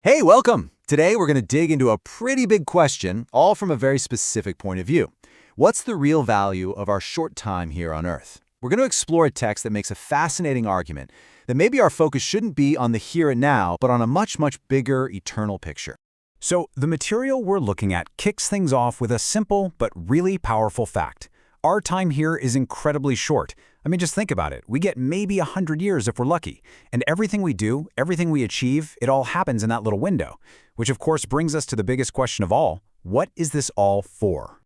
Hey, welcome! Today we're going to dig into a pretty big question, all from a very specific point of view. What's the real value of our short time here on Earth? We're going to explore a text that makes a fascinating argument that maybe our focus shouldn't be on the here and now, but on a much, much bigger eternal picture. So, the material we're looking at kicks things off with a simple but really powerful fact. Our time here is incredibly short. I mean, just think about it. We get maybe 100 years if we're lucky. And everything we do, everything we achieve, it all happens in that little window. Which of course brings us to the biggest question of all. What is this all for?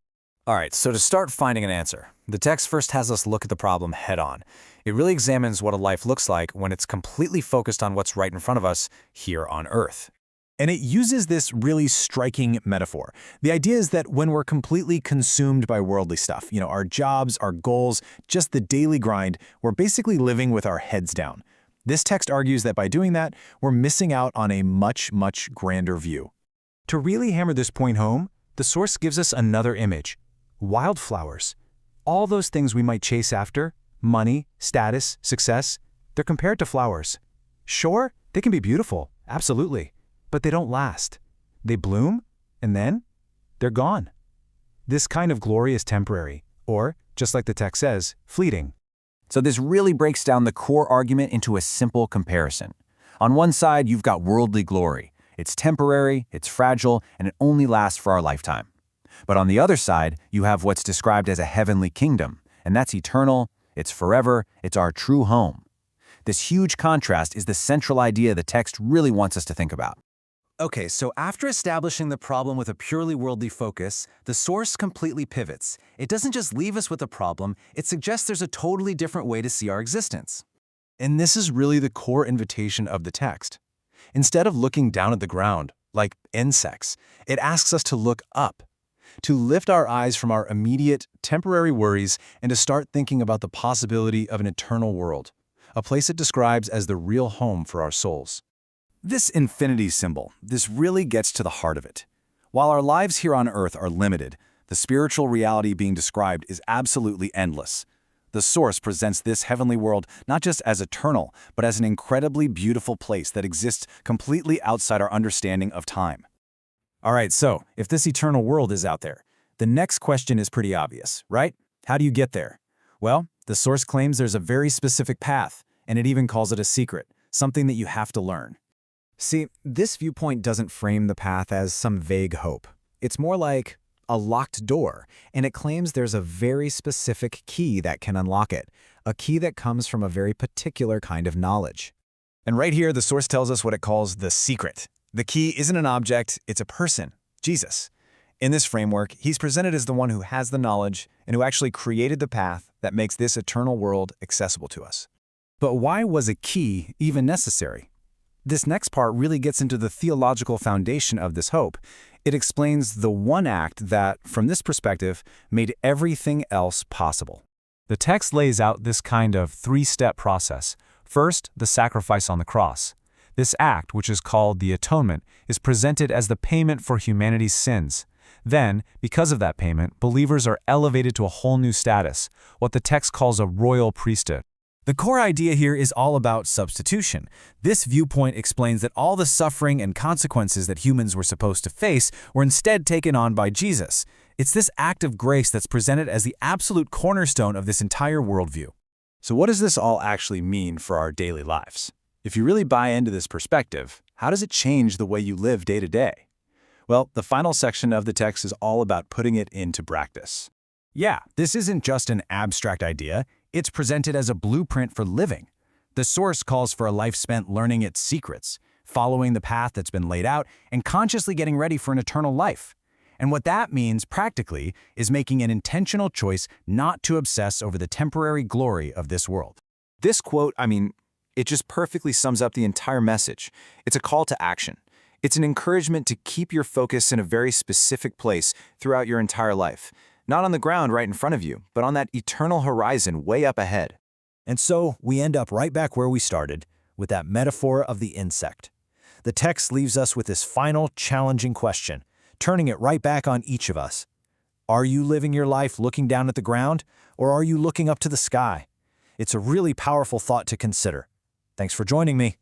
All right, so to start finding an answer, the text first has us look at the problem head-on. It really examines what a life looks like when it's completely focused on what's right in front of us here on Earth. And it uses this really striking metaphor. The idea is that when we're completely consumed by worldly stuff, our jobs, our goals, just the daily grind, we're basically living with our heads down. This text argues that by doing that, we're missing out on a much, much grander view. To really hammer this point home, the source gives us another image. Wildflowers. All those things we might chase after, money, status, success, they're compared to flowers. Sure, they can be beautiful, absolutely. But they don't last. They bloom, and then they're gone. This kind of glory is temporary, or, just like the text says, fleeting. So this really breaks down the core argument into a simple comparison. On one side, you've got worldly glory. It's temporary, it's fragile, and it only lasts for our lifetime. But on the other side, you have what's described as a heavenly kingdom, and that's eternal, it's forever, it's our true home. This huge contrast is the central idea the text really wants us to think about. Okay, so after establishing the problem with a purely worldly focus, the source completely pivots. It doesn't just leave us with a problem, it suggests there's a totally different way to see our existence. And this is really the core invitation of the text. Instead of looking down at the ground, like insects, it asks us to look up, to lift our eyes from our immediate, temporary worries and to start thinking about the possibility of an eternal world, a place it describes as the real home for our souls. This infinity symbol, this really gets to the heart of it. While our lives here on Earth are limited, the spiritual reality being described is absolutely endless. The source presents this heavenly world not just as eternal, but as an incredibly beautiful place that exists completely outside our understanding of time. All right, so if this eternal world is out there, the next question is pretty obvious, right? How do you get there? Well, the source claims there's a very specific path, and it even calls it a secret, something that you have to learn. See, this viewpoint doesn't frame the path as some vague hope. It's more like a locked door, and it claims there's a very specific key that can unlock it, a key that comes from a very particular kind of knowledge. And right here, the source tells us what it calls the secret. The key isn't an object, it's a person, Jesus. In this framework, he's presented as the one who has the knowledge and who actually created the path that makes this eternal world accessible to us. But why was a key even necessary? This next part really gets into the theological foundation of this hope. It explains the one act that, from this perspective, made everything else possible. The text lays out this kind of three-step process. First, the sacrifice on the cross. This act, which is called the atonement, is presented as the payment for humanity's sins. Then, because of that payment, believers are elevated to a whole new status, what the text calls a royal priesthood. The core idea here is all about substitution. This viewpoint explains that all the suffering and consequences that humans were supposed to face were instead taken on by Jesus. It's this act of grace that's presented as the absolute cornerstone of this entire worldview. So what does this all actually mean for our daily lives? If you really buy into this perspective, how does it change the way you live day to day? Well, the final section of the text is all about putting it into practice. Yeah, this isn't just an abstract idea. It's presented as a blueprint for living. The source calls for a life spent learning its secrets, following the path that's been laid out, and consciously getting ready for an eternal life. And what that means, practically, is making an intentional choice not to obsess over the temporary glory of this world. This quote, it just perfectly sums up the entire message. It's a call to action. It's an encouragement to keep your focus in a very specific place throughout your entire life. Not on the ground right in front of you, but on that eternal horizon way up ahead. And so we end up right back where we started, with that metaphor of the insect. The text leaves us with this final challenging question, turning it right back on each of us. Are you living your life looking down at the ground, or are you looking up to the sky? It's a really powerful thought to consider. Thanks for joining me.